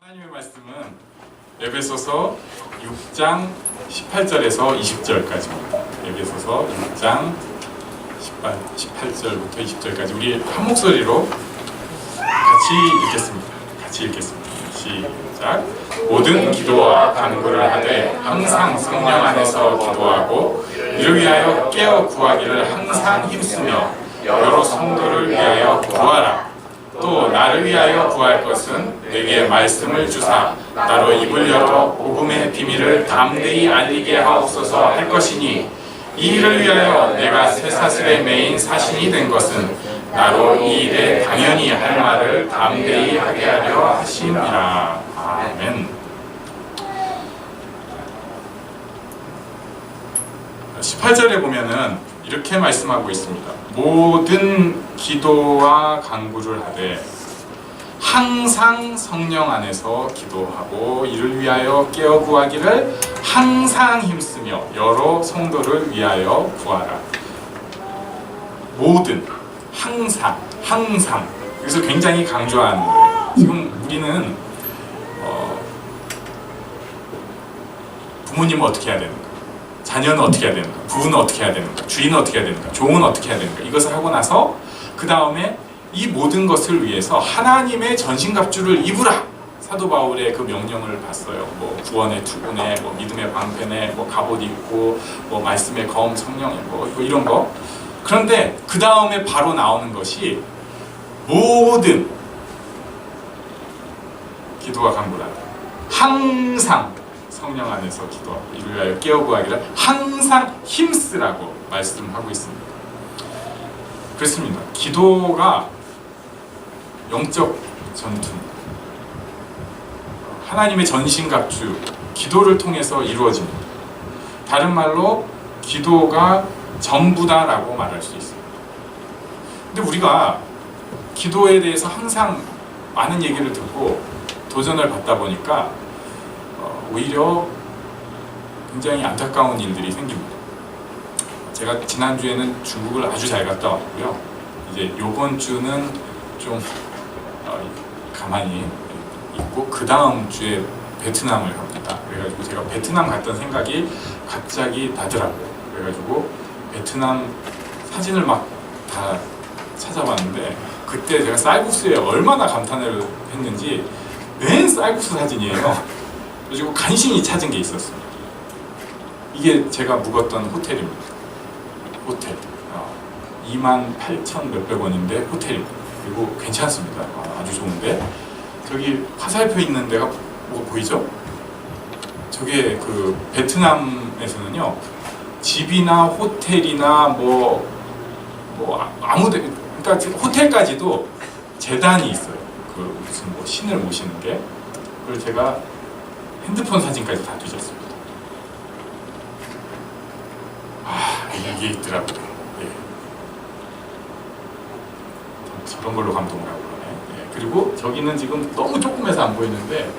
하나님의 말씀은 에베소서 6장 18절에서 20절까지입니다. 에베소서 6장 18절부터 20절까지 우리 한 목소리로 같이 읽겠습니다. 시작. 모든 기도와 간구를 하되 항상 성령 안에서 기도하고 이를 위하여 깨어 구하기를 항상 힘쓰며 여러 성도를 위하여 구하라. 또 나를 위하여 구할 것은 내게 말씀을 주사 나로 입을 열어 복음의 비밀을 담대히 알리게 하옵소서 할 것이니 이 일을 위하여 내가 쇠사슬에 매인 사신이 된 것은 나로 이 일에 당연히 할 말을 담대히 하게 하려 하심이라. 아멘. 18절에 보면은 이렇게 말씀하고 있습니다. 모든 기도와 간구를 하되 항상 성령 안에서 기도하고 이를 위하여 깨어 구하기를 항상 힘쓰며 여러 성도를 위하여 구하라. 모든, 항상 여기서 굉장히 강조하는 거예요. 지금 우리는 부모님은 어떻게 해야 되는가, 자녀는 어떻게 해야 되는가, 부부는 어떻게 해야 되는가, 주인은 어떻게 해야 되는가, 종은 어떻게 해야 되는가, 이것을 하고 나서 그 다음에 이 모든 것을 위해서 하나님의 전신갑주를 입으라. 사도 바울의 그 명령을 봤어요. 뭐 구원의 투구네, 뭐 믿음의 방패네, 뭐 갑옷 입고, 뭐 말씀의 검, 성령의 뭐 이런 거. 그런데 그 다음에 바로 나오는 것이 모든 기도와 간구라. 항상 성령 안에서 기도하고 이를 위하여 깨어 구하기를 항상 힘쓰라고 말씀하고 있습니다. 그렇습니다. 기도가 영적 전투입니다. 하나님의 전신갑주, 기도를 통해서 이루어집니다. 다른 말로 기도가 전부다라고 말할 수 있습니다. 근데 우리가 기도에 대해서 항상 많은 얘기를 듣고 도전을 받다 보니까 오히려 굉장히 안타까운 일들이 생깁니다. 제가 지난주에는 중국을 아주 잘 갔다 왔고요. 이제 요번 주는 좀 가만히 있고 그 다음 주에 베트남을 갑니다. 그래가지고 제가 베트남 갔던 생각이 갑자기 나더라고요. 그래가지고 베트남 사진을 막 다 찾아봤는데 그때 제가 쌀국수에 얼마나 감탄을 했는지 맨 쌀국수 사진이에요. 그리고 간신히 찾은 게 있었습니다. 이게 제가 묵었던 호텔입니다. 호텔 28,000 몇백 원인데 호텔입니다. 그리고 괜찮습니다. 아주 좋은데 저기 화살표 있는 데가 뭐 보이죠? 저게 그 베트남에서는요 집이나 호텔이나 뭐 아무데 그러니까 호텔까지도 재단이 있어요. 그 무슨 뭐 신을 모시는 게. 그걸 제가 핸드폰 사진까지 다 뒤졌습니다. 이게 있더라고요. 예. 저런 걸로 감동을 하고 그러네. 예. 그리고 저기는 지금 너무 조그매서 안 보이는데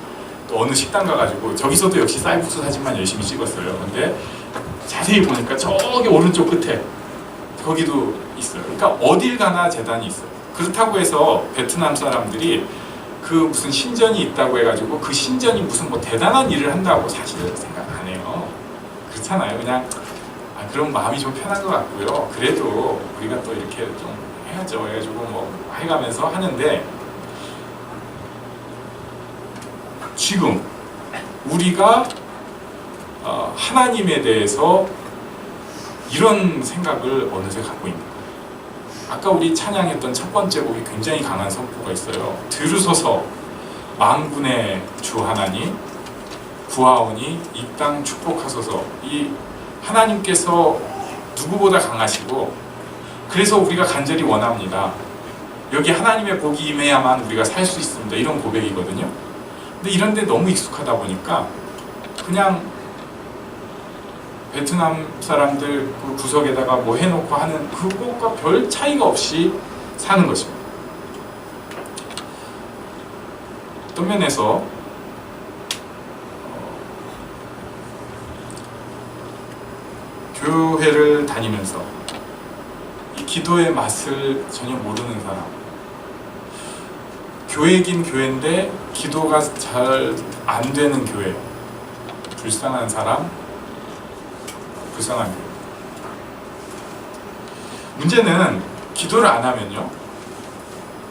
또 어느 식당 가가지고 저기서도 역시 쌀국수 사진만 열심히 찍었어요. 근데 자세히 보니까 저기 오른쪽 끝에 거기도 있어요. 그러니까 어딜 가나 재단이 있어요. 그렇다고 해서 베트남 사람들이 그 무슨 신전이 있다고 해가지고 그 신전이 무슨 뭐 대단한 일을 한다고 사실은 생각 안 해요. 그렇잖아요. 그냥 그런 마음이 좀 편한 것 같고요. 그래도 우리가 또 이렇게 좀 해야죠. 해가지고 뭐 해가면서 하는데 지금 우리가 하나님에 대해서 이런 생각을 어느새 갖고 있는 거예요. 아까 우리 찬양했던 첫 번째 곡이 굉장히 강한 선포가 있어요. 들으소서 만군의 주 하나님 구하오니 이 땅 축복하소서. 이 하나님께서 누구보다 강하시고 그래서 우리가 간절히 원합니다. 여기 하나님의 복이 임해야만 우리가 살 수 있습니다. 이런 고백이거든요. 근데 이런데 너무 익숙하다 보니까 그냥 베트남 사람들 그 구석에다가 뭐 해놓고 하는 그것과 별 차이가 없이 사는 것입니다. 어떤 면에서 교회를 다니면서 이 기도의 맛을 전혀 모르는 사람, 교회긴 교회인데 기도가 잘 안 되는 교회, 불쌍한 사람, 불쌍한 교회. 문제는 기도를 안 하면요,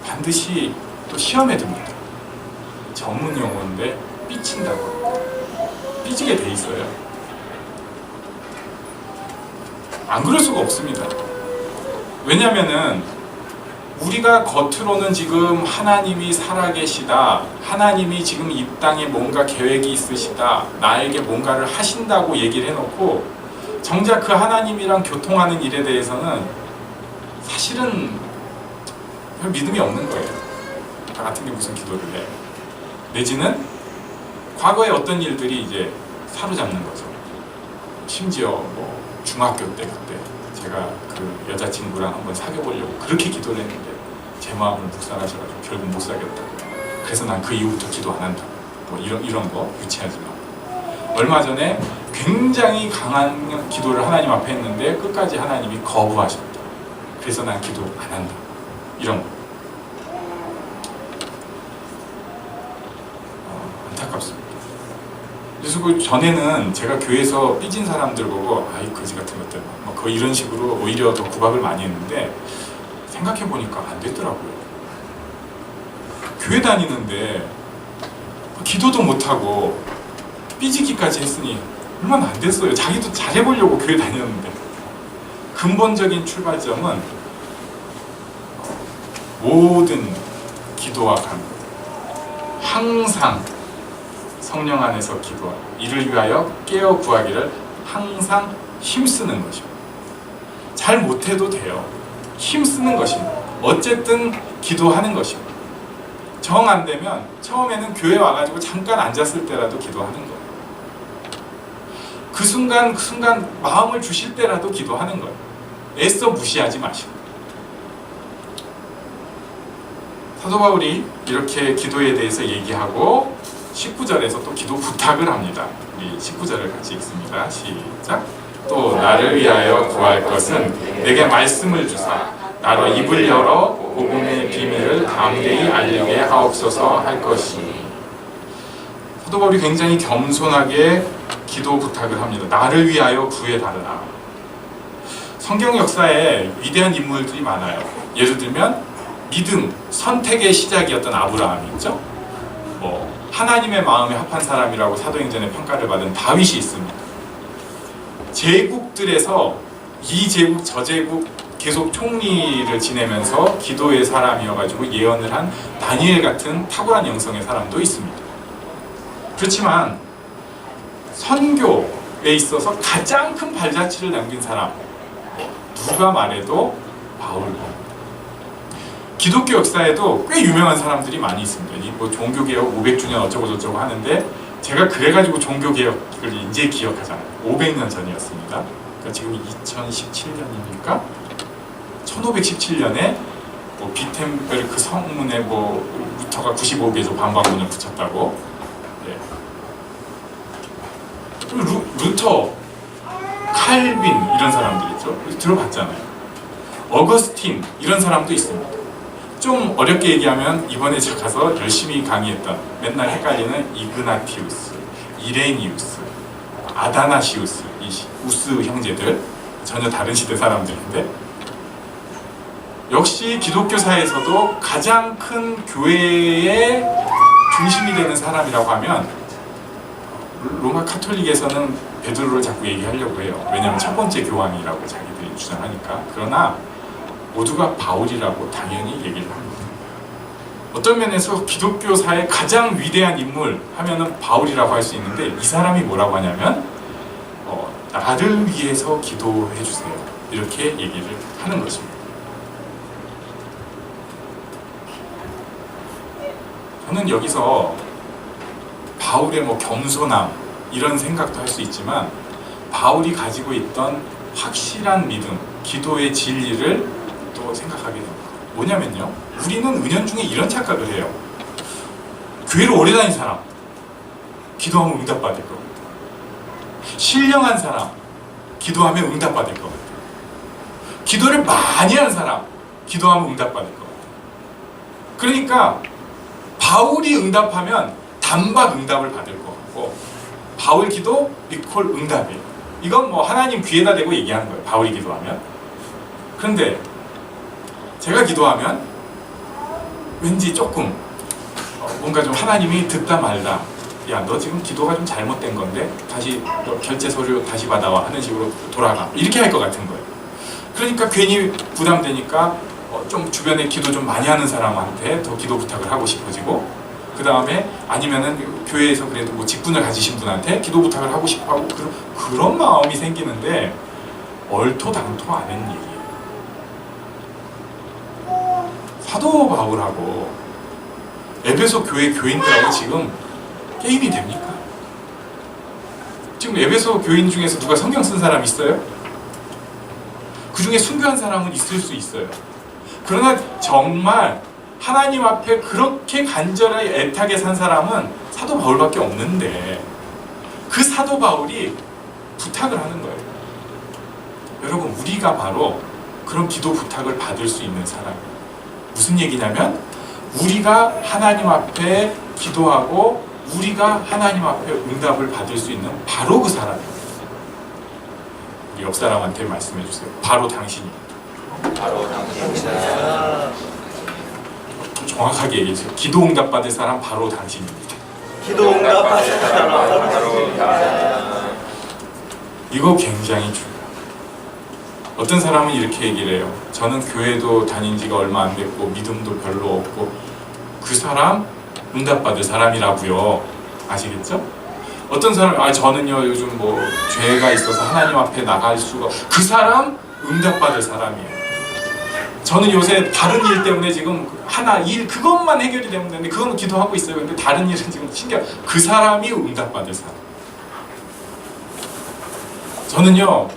반드시 또 시험에 듭니다. 전문 용어인데 삐친다고, 삐지게 돼 있어요. 안 그럴 수가 없습니다. 왜냐면은 우리가 겉으로는 지금 하나님이 살아계시다, 하나님이 지금 이 땅에 뭔가 계획이 있으시다, 나에게 뭔가를 하신다고 얘기를 해놓고 정작 그 하나님이랑 교통하는 일에 대해서는 사실은 별 믿음이 없는 거예요. 나 같은 게 무슨 기도를 해. 내지는 과거에 어떤 일들이 이제 사로잡는 거죠. 심지어 뭐 중학교 때 그때 제가 그 여자친구랑 한번 사귀어보려고 그렇게 기도를 했는데 제 마음을 묵살하셔가지고 결국 못 사귀었다. 그래서 난 그 이후부터 기도 안 한다. 뭐 이런 거 유치하지만, 얼마 전에 굉장히 강한 기도를 하나님 앞에 했는데 끝까지 하나님이 거부하셨다. 그래서 난 기도 안 한다. 이런 거. 안타깝습니다. 그래서 그 전에는 제가 교회에서 삐진 사람들 보고 아이 거지 같은 것들 뭐 거의 이런 식으로 오히려 더 구박을 많이 했는데, 생각해보니까 안 됐더라고요. 교회 다니는데 기도도 못하고 삐지기까지 했으니 얼마나 안 됐어요. 자기도 잘해보려고 교회 다녔는데. 근본적인 출발점은 모든 기도와 간구, 항상 성령 안에서 기도하고 이를 위하여 깨어 구하기를 항상 힘쓰는 것입니다. 잘 못해도 돼요. 힘쓰는 것입니다. 어쨌든 기도하는 것입니다. 정 안 되면 처음에는 교회 와가지고 잠깐 앉았을 때라도 기도하는 거예요. 그 순간 마음을 주실 때라도 기도하는 거예요. 애써 무시하지 마시고. 사도 바울이 이렇게 기도에 대해서 얘기하고 19절에서 또 기도 부탁을 합니다. 우리 19절을 같이 읽습니다. 시작. 또 나를 위하여 구할 것은 내게 말씀을 주사 나로 입을 열어 복음의 비밀을 담대히 알리게 하옵소서 할 것이니. 사도 바울이 굉장히 겸손하게 기도 부탁을 합니다. 나를 위하여 구해달라. 성경 역사에 위대한 인물들이 많아요. 예를 들면 믿음, 선택의 시작이었던 아브라함이 있죠. 하나님의 마음에 합한 사람이라고 사도행전에 평가를 받은 다윗이 있습니다. 제국들에서 이 제국 저 제국 계속 총리를 지내면서 기도의 사람이어가지고 예언을 한 다니엘 같은 탁월한 영성의 사람도 있습니다. 그렇지만 선교에 있어서 가장 큰 발자취를 남긴 사람, 누가 말해도 바울. 기독교 역사에도 꽤 유명한 사람들이 많이 있습니다. 뭐 종교개혁 500주년 어쩌고저쩌고 하는데, 제가 그래가지고 종교개혁을 이제 기억하잖아요. 500년 전이었습니다. 그러니까 지금 2017년이니까 1517년에 뭐 비텐베르크 성문에 뭐 루터가 95개조 반박문을 붙였다고. 네. 루터, 칼빈 이런 사람들 있죠. 들어봤잖아요. 어거스틴 이런 사람도 있습니다. 좀 어렵게 얘기하면 이번에 제가 가서 열심히 강의했던, 맨날 헷갈리는 이그나티우스, 이레니우스, 아다나시우스, 이 우스 형제들, 전혀 다른 시대 사람들인데, 역시 기독교사에서도 가장 큰 교회의 중심이 되는 사람이라고 하면, 로마 카톨릭에서는 베드로를 자꾸 얘기하려고 해요. 왜냐하면 첫 번째 교황이라고 자기들이 주장하니까. 그러나 모두가 바울이라고 당연히 얘기를 합니다. 어떤 면에서 기독교사의 가장 위대한 인물 하면은 바울이라고 할 수 있는데, 이 사람이 뭐라고 하냐면 나를 위해서 기도해 주세요, 이렇게 얘기를 하는 것입니다. 저는 여기서 바울의 뭐 겸손함 이런 생각도 할 수 있지만, 바울이 가지고 있던 확실한 믿음, 기도의 진리를 또 생각하게 됩니다. 뭐냐면요, 우리는 은연중에 이런 착각을 해요. 교회를 오래 다닌 사람 기도하면 응답받을 겁니다. 신령한 사람 기도하면 응답받을 겁니다. 기도를 많이 한 사람 기도하면 응답받을 겁니다. 그러니까 바울이 응답하면 단박 응답을 받을 것 같고, 바울 기도 리콜 응답이에요. 이건 뭐 하나님 귀에다 대고 얘기하는 거예요. 바울이 기도하면. 그런데 제가 기도하면 왠지 조금 뭔가 좀 하나님이 듣다 말다, 야 너 지금 기도가 좀 잘못된 건데 다시 너 결제 서류 다시 받아와 하는 식으로 돌아가, 이렇게 할 것 같은 거예요. 그러니까 괜히 부담되니까 좀 주변에 기도 좀 많이 하는 사람한테 더 기도 부탁을 하고 싶어지고, 그 다음에 아니면은 교회에서 그래도 뭐 직분을 가지신 분한테 기도 부탁을 하고 싶어하고, 그런 마음이 생기는데 얼토당토 않은 얘기예요. 사도 바울하고 에베소 교회 교인들하고 지금 게임이 됩니까? 지금 에베소 교인 중에서 누가 성경 쓴 사람 있어요? 그 중에 순교한 사람은 있을 수 있어요. 그러나 정말 하나님 앞에 그렇게 간절하게 애타게 산 사람은 사도 바울밖에 없는데, 그 사도 바울이 부탁을 하는 거예요. 여러분, 우리가 바로 그런 기도 부탁을 받을 수 있는 사람이에요. 무슨 얘기냐면, 우리가 하나님 앞에 기도하고 우리가 하나님 앞에 응답을 받을 수 있는 바로 그 사람이에요. 우리 옆 사람한테 말씀해 주세요. 바로 당신입니다. 바로 당신입니다. 정확하게 얘기해 주세요. 기도 응답 받을 사람 바로 당신입니다. 기도 응답 받을 사람 바로 당신입니다. 이거 굉장히 중요해요. 어떤 사람은 이렇게 얘기를 해요. 저는 교회도 다닌 지가 얼마 안 됐고 믿음도 별로 없고, 그 사람 응답받을 사람이라고요. 아시겠죠? 어떤 사람은 저는요 요즘 뭐 죄가 있어서 하나님 앞에 나갈 수가, 그 사람 응답받을 사람이에요. 저는 요새 다른 일 때문에 지금 일 그것만 해결이 되면 되는데 그건 기도하고 있어요. 근데 다른 일은 지금 신경, 그 사람이 응답받을 사람. 저는요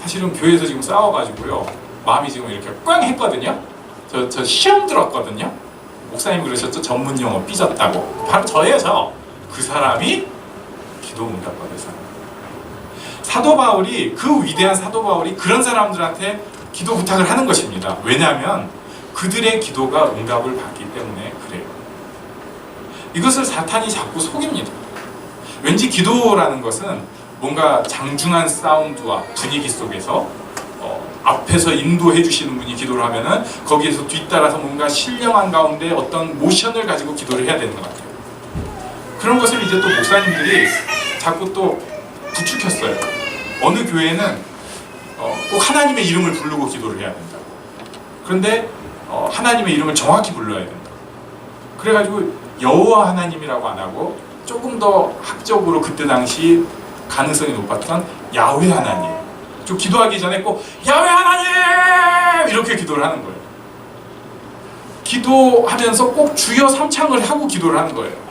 사실은 교회에서 지금 싸워가지고요 마음이 지금 이렇게 꽝 했거든요. 저 시험 들었거든요. 목사님 그러셨죠? 전문 용어 삐졌다고. 바로 저예요. 그 사람이 기도 응답받을 사람. 사도 바울이, 그 위대한 사도 바울이 그런 사람들한테 기도 부탁을 하는 것입니다. 왜냐하면 그들의 기도가 응답을 받기 때문에 그래요. 이것을 사탄이 자꾸 속입니다. 왠지 기도라는 것은 뭔가 장중한 사운드와 분위기 속에서 앞에서 인도해 주시는 분이 기도를 하면은 거기에서 뒤따라서 뭔가 신령한 가운데 어떤 모션을 가지고 기도를 해야 되는 것 같아요. 그런 것을 이제 또 목사님들이 자꾸 또 부추겼어요. 어느 교회는 꼭 하나님의 이름을 부르고 기도를 해야 된다. 그런데 하나님의 이름을 정확히 불러야 된다. 그래가지고 여호와 하나님이라고 안 하고 조금 더 학적으로 그때 당시 가능성이 높았던 야훼 하나님. 좀 기도하기 전에 꼭 야훼 하나님 이렇게 기도를 하는 거예요. 기도하면서 꼭 주여 삼창을 하고 기도를 하는 거예요.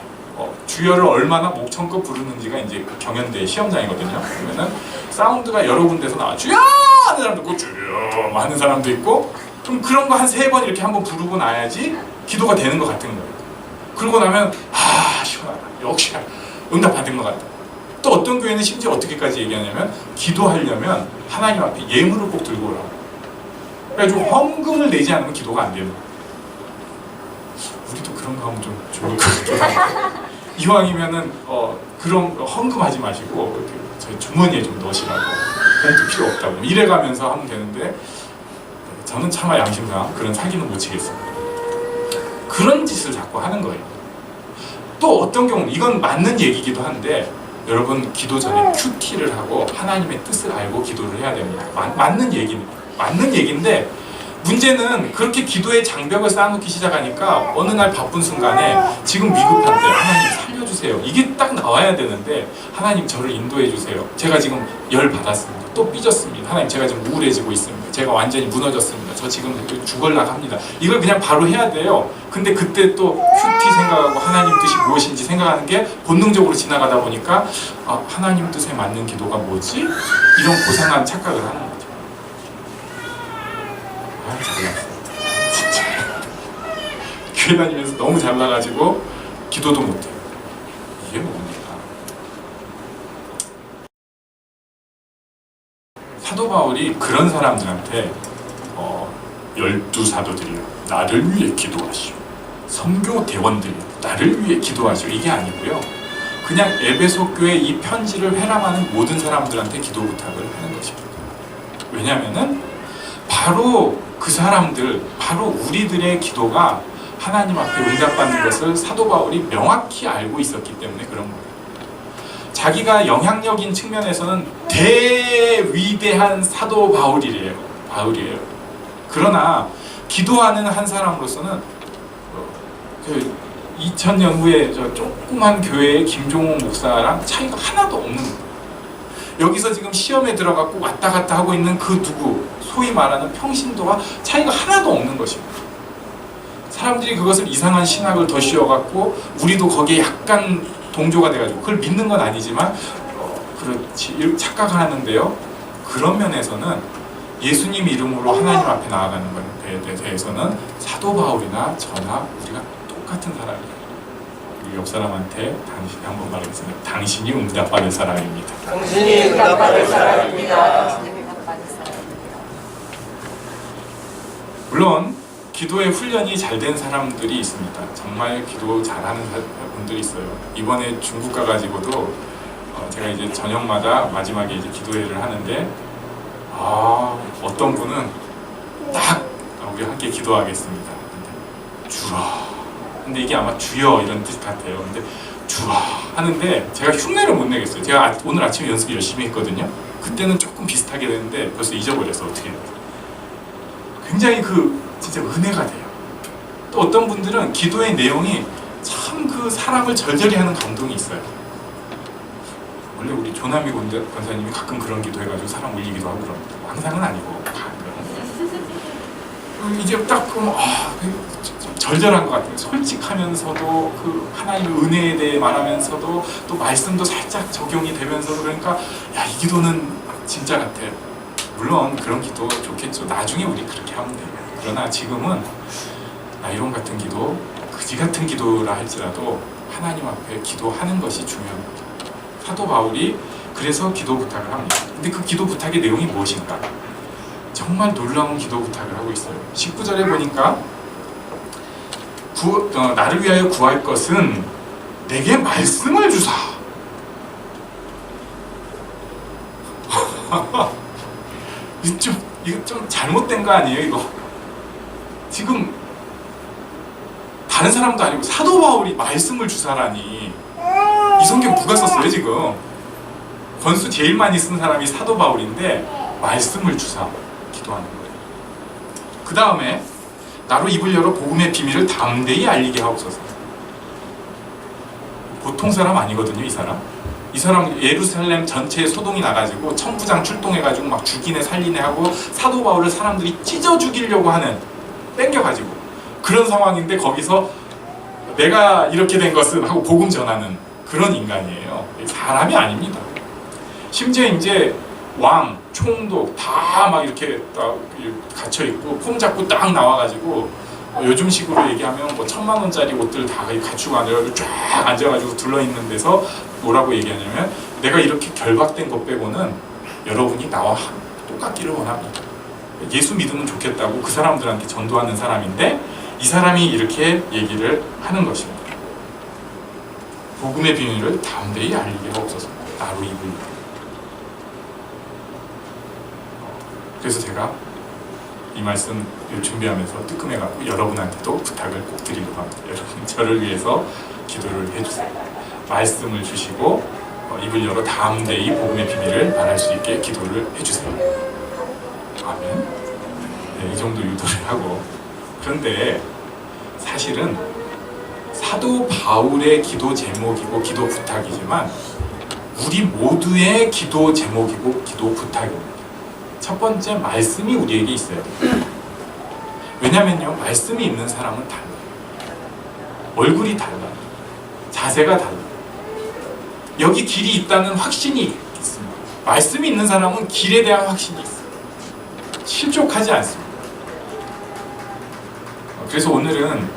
주여를 얼마나 목청껏 부르는지가 이제 경연대 시험장이거든요. 그러면은 사운드가 여러 군데서 나와. 주여 하는 사람도 있고 주여 하는 사람도 있고, 그럼 그런 거 한 3번 이렇게 한번 부르고 나야지 기도가 되는 것 같은 거예요. 그러고 나면 시원하다. 역시 응답 받은 것 같다. 또 어떤 교회는 심지어 어떻게까지 얘기하냐면, 기도하려면 하나님 앞에 예물을 꼭 들고 오라고. 그래가지고 헌금을 내지 않으면 기도가 안 되는 거예요. 우리도 그런 거 하면 좀 좋을 것 같기도 하고. 이왕이면은 그런 헌금하지 마시고 저희 주머니에 좀 넣으시라고, 봉투 필요 없다고 이래가면서 하면 되는데, 저는 차마 양심상 그런 사기는 못 치겠습니다. 그런 짓을 자꾸 하는 거예요. 또 어떤 경우는 이건 맞는 얘기기도 한데, 여러분 기도 전에 큐티를 하고 하나님의 뜻을 알고 기도를 해야 됩니다. 맞는 얘기인데, 문제는 그렇게 기도의 장벽을 쌓아놓기 시작하니까 어느 날 바쁜 순간에 지금 위급한데 하나님 살려주세요 이게 딱 나와야 되는데, 하나님 저를 인도해 주세요, 제가 지금 열 받았습니다, 또 삐졌습니다, 하나님 제가 지금 우울해지고 있습니다, 제가 완전히 무너졌습니다, 저 지금 죽을락 합니다, 이걸 그냥 바로 해야 돼요. 근데 그때 또 큐티 생각하고 하나님 뜻이 무엇인지 생각하는 게 본능적으로 지나가다 보니까 하나님 뜻에 맞는 기도가 뭐지? 이런 고상한 착각을 하는 거죠. 잘났어. 진짜 교회 다니면서 너무 잘나가지고 기도도 못해요. 이게 뭡니까? 사도 바울이 그런 사람들한테 12 사도들이요 나를 위해 기도하시오, 선교 대원들 나를 위해 기도하시오 이게 아니고요. 그냥 에베소 교회 이 편지를 회람하는 모든 사람들한테 기도 부탁을 하는 것입니다. 왜냐하면은 바로 그 사람들, 바로 우리들의 기도가 하나님 앞에 응답받는 것을 사도 바울이 명확히 알고 있었기 때문에 그런 거예요. 자기가 영향력인 측면에서는 대위대한 사도 바울이에요. 그러나 기도하는 한 사람으로서는 그 2000년 후에 저 조그만 교회의 김종호 목사랑 차이가 하나도 없는 거예요. 여기서 지금 시험에 들어갔고 왔다 갔다 하고 있는 그 누구, 소위 말하는 평신도와 차이가 하나도 없는 것입니다. 사람들이 그것을 이상한 신학을 더 씌워갖고 우리도 거기에 약간 동조가 돼가지고 그걸 믿는 건 아니지만 그렇지 착각하는데요. 그런 면에서는 예수님 이름으로 하나님 앞에 나아가는 것에 대해서는 사도 바울이나 저나 우리가 똑같은 사람이에요. 우리 옆 사람한테 당신이 한번 말하겠습니다. 당신이 응답받을 사람입니다. 당신이 응답받을 사람입니다. 물론 기도의 훈련이 잘 된 사람들이 있습니다. 정말 기도 잘하는 분들이 있어요. 이번에 중국 가가지고도 제가 이제 저녁마다 마지막에 이제 기도회를 하는데 어떤 분은 딱 우리 함께 기도하겠습니다. 주라. 근데 이게 아마 주여 이런 뜻 같아요. 근데 주라 하는데 제가 흉내를 못 내겠어요. 제가 오늘 아침에 연습 열심히 했거든요. 그때는 조금 비슷하게 됐는데 벌써 잊어버렸어. 어떻게 굉장히 진짜 은혜가 돼요. 또 어떤 분들은 기도의 내용이 참 그 사람을 절절히 하는 감동이 있어요. 원래 우리 조남희 권사님이 가끔 그런 기도해가지고 사람 울리기도 하고 그럽니다. 항상은 아니고 이제 딱 보면 절절한 것 같아요. 솔직하면서도 그 하나님의 은혜에 대해 말하면서도 또 말씀도 살짝 적용이 되면서도 그러니까 이 기도는 진짜 같아요. 물론 그런 기도 좋겠죠. 나중에 우리 그렇게 하면 돼요. 그러나 지금은 이런 같은 기도, 그지 같은 기도라 할지라도 하나님 앞에 기도하는 것이 중요합니다. 사도 바울이 그래서 기도 부탁을 합니다. 근데 그 기도 부탁의 내용이 무엇인가? 정말 놀라운 기도 부탁을 하고 있어요. 19절에 보니까 나를 위하여 구할 것은 내게 말씀을 주사. 이거 좀 잘못된 거 아니에요, 이거? 지금 다른 사람도 아니고 사도 바울이 말씀을 주사라니. 이 성경 누가 썼어요, 지금? 권수 제일 많이 쓴 사람이 사도 바울인데 말씀을 주사 기도하는 거예요. 그 다음에 나로 입을 열어 복음의 비밀을 담대히 알리게 하옵소서. 보통 사람 아니거든요, 이 사람. 이 사람 예루살렘 전체에 소동이 나가지고 천부장 출동해가지고 막 죽이네 살리네 하고 사도 바울을 사람들이 찢어 죽이려고 하는, 땡겨가지고 그런 상황인데 거기서 내가 이렇게 된 것은 하고 복음 전하는 그런 인간이에요. 사람이 아닙니다. 심지어 이제 왕, 총독 다 막 이렇게 딱 갇혀 있고 폼 잡고 딱 나와가지고 요즘식으로 얘기하면 1000만 원짜리 옷들 다 갖추고 앉아가지고 쫙 앉아가지고 둘러 있는 데서 뭐라고 얘기하냐면 내가 이렇게 결박된 것 빼고는 여러분이 나와 똑같기를 원합니다. 예수 믿으면 좋겠다고 그 사람들한테 전도하는 사람인데 이 사람이 이렇게 얘기를 하는 것입니다. 복음의 비밀을 담대히 알리게 하옵소서. 나로 입을. 그래서 제가 이 말씀 준비하면서 뜨끔해갖고 여러분한테도 부탁을 꼭 드리려고 합니다. 여러분 저를 위해서 기도를 해주세요. 말씀을 주시고 입을 열어 담대히 복음의 비밀을 말할 수 있게 기도를 해주세요. 아멘. 네, 이 정도 유도를 하고, 그런데 사실은 사도 바울의 기도 제목이고 기도 부탁이지만 우리 모두의 기도 제목이고 기도 부탁입니다. 첫 번째, 말씀이 우리에게 있어요. 왜냐면요, 말씀이 있는 사람은 달라요. 얼굴이 달라요. 자세가 달라요. 여기 길이 있다는 확신이 있습니다. 말씀이 있는 사람은 길에 대한 확신이 있어요. 실족하지 않습니다. 그래서 오늘은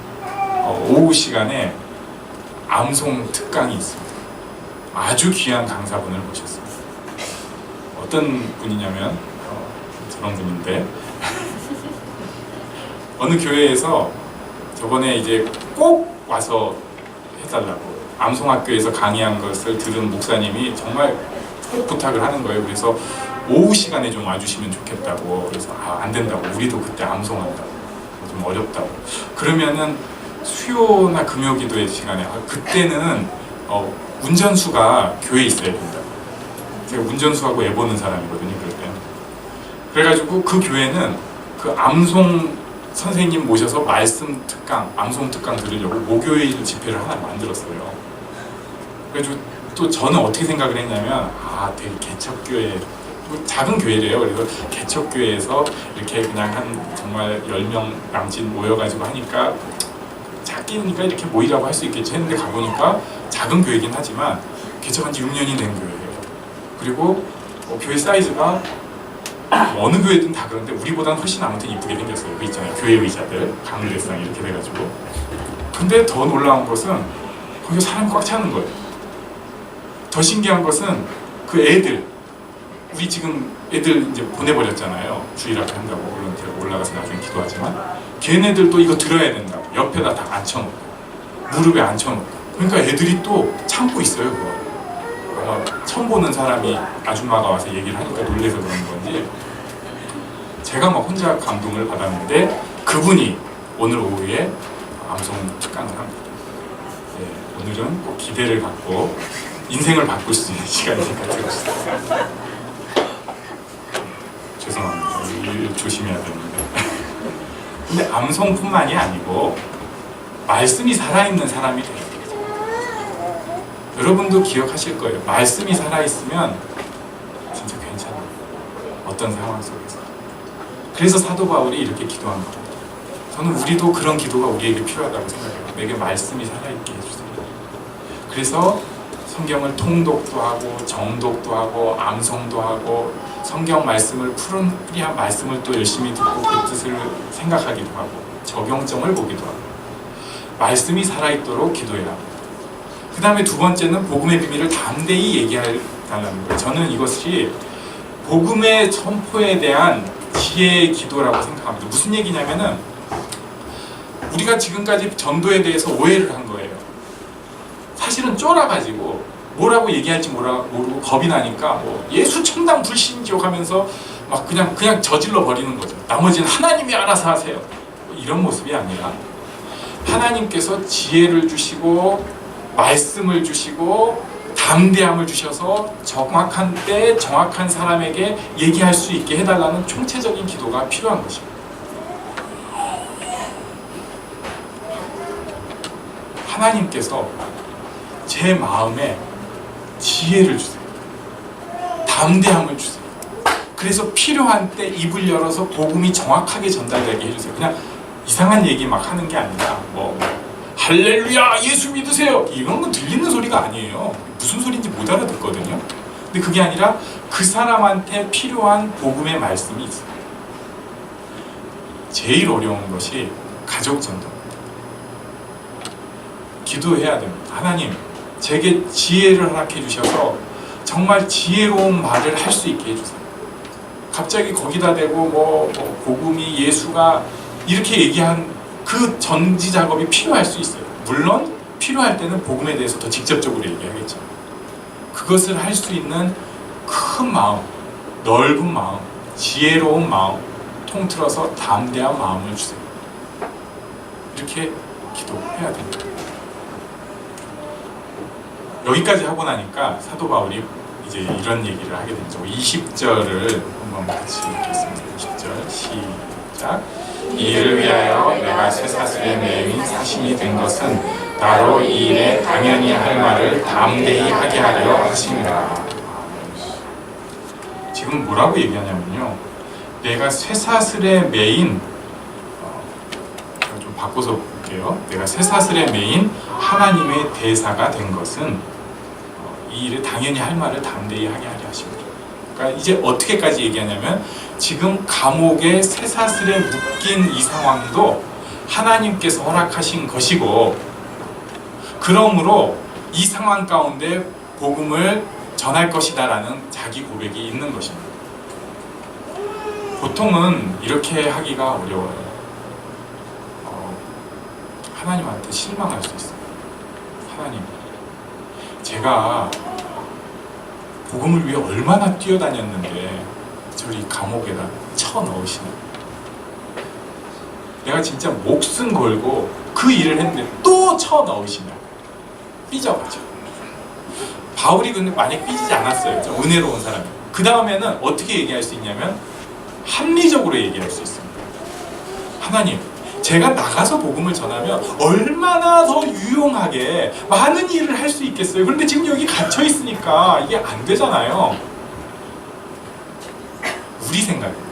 오후 시간에 암송 특강이 있습니다. 아주 귀한 강사분을 모셨습니다. 어떤 분이냐면 저런 분인데 어느 교회에서 저번에 이제 꼭 와서 해달라고 암송학교에서 강의한 것을 들은 목사님이 정말 꼭 부탁을 하는 거예요. 그래서 오후 시간에 좀 와주시면 좋겠다고. 그래서 안 된다고. 우리도 그때 암송한다고. 좀 어렵다고. 그러면은 수요나 금요기도의 시간에 그때는 운전수가 교회에 있어야 된다. 제가 운전수하고 애 보는 사람이거든요. 그럴 때는. 그래가지고 그 교회는 그 암송 선생님 모셔서 말씀 특강, 암송 특강 들으려고 목요일 집회를 하나 만들었어요. 그래가지고 또 저는 어떻게 생각을 했냐면 되게 개척교회, 작은 교회래요. 그래서 개척교회에서 이렇게 그냥 한 정말 10명 남짓 모여가지고 하니까 작기니까 이렇게 모이라고 할 수 있겠지 했는데 가보니까 작은 교회긴 하지만 개척한 지 6년이 된 교회예요. 그리고 교회 사이즈가 어느 교회든 다 그런데 우리보다는 훨씬 아무튼 이쁘게 생겼어요. 그 있잖아요. 교회 의자들 가운데상 이렇게 돼가지고. 근데 더 놀라운 것은 거기 사람이 꽉 차는 거예요. 더 신기한 것은 그 애들, 우리 지금 애들 이제 보내버렸잖아요. 주일학교 한다고. 물론 제가 올라가서 나중에 기도하지만 걔네들도 이거 들어야 된다고 옆에다 다 앉혀놓고 무릎에 앉혀놓고. 그러니까 애들이 또 참고 있어요. 그거 아마 처음 보는 사람이 아줌마가 와서 얘기를 하니까 놀래서 그런 건지 제가 막 혼자 감동을 받았는데 그분이 오늘 오후에 암송 특강을 합니다. 네, 오늘은 꼭 기대를 갖고 인생을 바꿀 수 있는 시간이니까 들어주세요. 죄송합니다. 이거 조심해야 되는데. 근데 암송뿐만이 아니고 말씀이 살아있는 사람이 돼요. 여러분도 기억하실 거예요. 말씀이 살아있으면 진짜 괜찮아요. 어떤 상황 속에서. 그래서 사도 바울이 이렇게 기도한 겁니다. 저는 우리도 그런 기도가 우리에게 필요하다고 생각해요. 내게 말씀이 살아있게 해주세요. 그래서 성경을 통독도 하고 정독도 하고 암송도 하고 성경 말씀을 푸른 말씀을 또 열심히 듣고 그 뜻을 생각하기도 하고 적용점을 보기도 하고 말씀이 살아있도록 기도해야 합니다. 그 다음에 두 번째는 복음의 비밀을 담대히 얘기해달라는 거예요. 저는 이것이 복음의 선포에 대한 지혜의 기도라고 생각합니다. 무슨 얘기냐면은 우리가 지금까지 전도에 대해서 오해를 한 거예요. 사실은 쫄아가지고 뭐라고 얘기할지 모르고 겁이 나니까 뭐 예수 천당 불신지옥 하면서 막 그냥 저질러 버리는 거죠. 나머지는 하나님이 알아서 하세요. 이런 모습이 아니라 하나님께서 지혜를 주시고 말씀을 주시고 담대함을 주셔서 정확한 때 정확한 사람에게 얘기할 수 있게 해달라는 총체적인 기도가 필요한 것입니다. 하나님께서 제 마음에 지혜를 주세요. 담대함을 주세요. 그래서 필요한 때 입을 열어서 복음이 정확하게 전달되게 해주세요. 그냥 이상한 얘기 막 하는 게 아니라 할렐루야 예수 믿으세요 이런 건 들리는 소리가 아니에요. 무슨 소리인지 못 알아듣거든요. 근데 그게 아니라 그 사람한테 필요한 복음의 말씀이 있어요. 제일 어려운 것이 가족 전도입니다. 기도해야 됩니다. 하나님 제게 지혜를 허락해 주셔서 정말 지혜로운 말을 할 수 있게 해주세요. 갑자기 거기다 대고 복음이 예수가 이렇게 얘기한 그 전지 작업이 필요할 수 있어요. 물론 필요할 때는 복음에 대해서 더 직접적으로 얘기하겠죠. 그것을 할 수 있는 큰 마음, 넓은 마음, 지혜로운 마음, 통틀어서 담대한 마음을 주세요. 이렇게 기도해야 됩니다. 여기까지 하고 나니까 사도 바울이 이제 이런 얘기를 하게 되죠. 20절을 한번 같이 읽겠습니다. 20절 시작. 이를 위하여 내가 쇠사슬에 매인 사신이 된 것은 나로 이 일에 당연히 할 말을 담대히 하게 하려 하십니다. 지금 뭐라고 얘기하냐면요. 내가 쇠사슬에 매인 좀 바꿔서 볼게요. 내가 쇠사슬에 매인 하나님의 대사가 된 것은 이 일에 당연히 할 말을 담대히 하게 하려 하십니다. 그러니까 이제 어떻게까지 얘기하냐면 지금 감옥에 쇠사슬에 묶인 이 상황도 하나님께서 허락하신 것이고 그러므로 이 상황 가운데 복음을 전할 것이다 라는 자기 고백이 있는 것입니다. 보통은 이렇게 하기가 어려워요. 하나님한테 실망할 수 있어요. 하나님, 제가 복음을 위해 얼마나 뛰어다녔는데 저를 이 감옥에다 쳐넣으시네. 내가 진짜 목숨 걸고 그 일을 했는데 또 쳐넣으시냐. 삐져가죠. 바울이 근데 만약 삐지지 않았어요. 좀 은혜로운 사람이. 그 다음에는 어떻게 얘기할 수 있냐면 합리적으로 얘기할 수 있습니다. 하나님, 제가 나가서 복음을 전하면 얼마나 더 유용하게 많은 일을 할 수 있겠어요. 그런데 지금 여기 갇혀 있으니까 이게 안 되잖아요. 우리 생각입니다.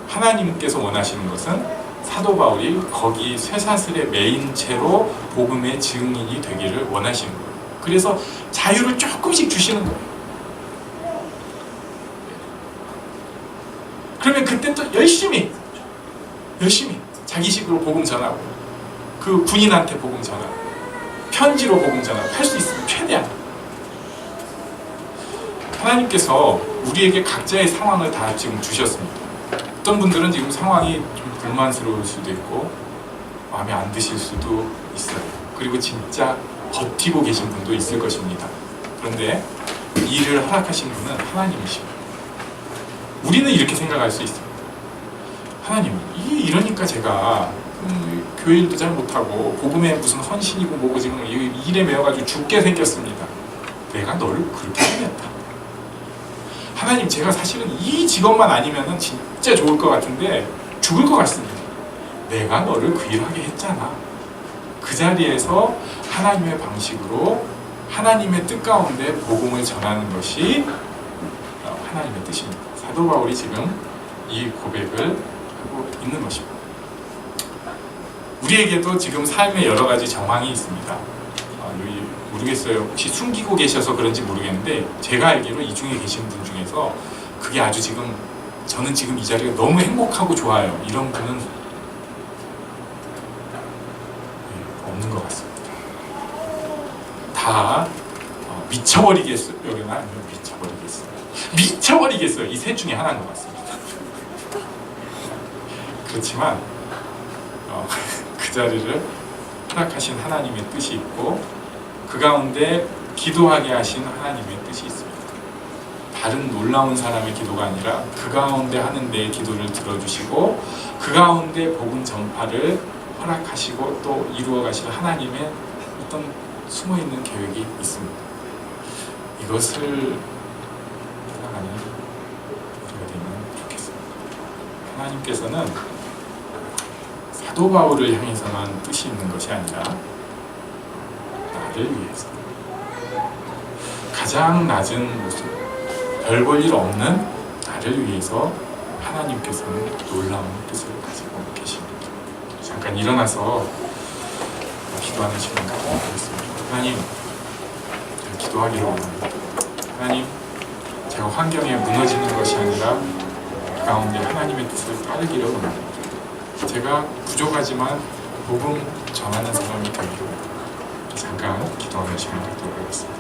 하나님께서 원하시는 것은 사도 바울이 거기 쇠사슬에 매인 채로 복음의 증인이 되기를 원하시는 거예요. 그래서 자유를 조금씩 주시는 거예요. 그러면 그때 또 열심히 자기식으로 복음 전하고 그 군인한테 복음 전하고 편지로 복음 전하고 할 수 있으면 최대한. 하나님께서 우리에게 각자의 상황을 다 지금 주셨습니다. 어떤 분들은 지금 상황이 좀 불만스러울 수도 있고 마음에 안 드실 수도 있어요. 그리고 진짜 버티고 계신 분도 있을 것입니다. 그런데 일을 허락하신 분은 하나님이십니다. 우리는 이렇게 생각할 수 있습니다. 하나님, 이게 이러니까 제가 교회 일도 잘 못하고 복음에 무슨 헌신이고 뭐고 지금 일에 매여가지고 죽게 생겼습니다. 내가 너를 그렇게 생겼다. 하나님, 제가 사실은 이 직업만 아니면 진짜 좋을 것 같은데 죽을 것 같습니다. 내가 너를 그 일하게 했잖아. 그 자리에서 하나님의 방식으로 하나님의 뜻 가운데 복음을 전하는 것이 하나님의 뜻입니다. 사도 바울이 지금 이 고백을 하고 있는 것입니다. 우리에게도 지금 삶에 여러 가지 정황이 있습니다. 모르겠어요. 혹시 숨기고 계셔서 그런지 모르겠는데 제가 알기로 이 중에 계신 분 중에서 그게 아주 지금 저는 지금 이 자리가 너무 행복하고 좋아요. 이런 분은 없는 것 같습니다. 다 미쳐버리겠어요. 여기는 아니면 미쳐버리겠어요. 이 셋 중에 하나인 것 같습니다. 그렇지만 그 자리를 허락하신 하나님의 뜻이 있고 그 가운데 기도하게 하신 하나님의 뜻이 있습니다. 다른 놀라운 사람의 기도가 아니라 그 가운데 하는 내 기도를 들어주시고 그 가운데 복음 전파를 허락하시고 또 이루어 가실 하나님의 어떤 숨어있는 계획이 있습니다. 이것을 생각하는 우리가 되면 좋겠습니다. 하나님께서는 사도 바울을 향해서만 뜻이 있는 것이 아니라 나를 위해서 가장 낮은 모습, 별 볼 일 없는 나를 위해서 하나님께서는 놀라운 뜻을 가지고 계십니다. 잠깐 일어나서 기도하는 시간 갖도록하겠습니다. 하나님, 제가 기도하기를 원합니다. 하나님, 제가 환경에 무너지는 것이 아니라 그 가운데 하나님의 뜻을 따르기를 원합니다. 제가 부족하지만 복음 전하는 사람이 되기를 원합니다. 잠깐 기도하는 시간 갖도록 하겠습니다.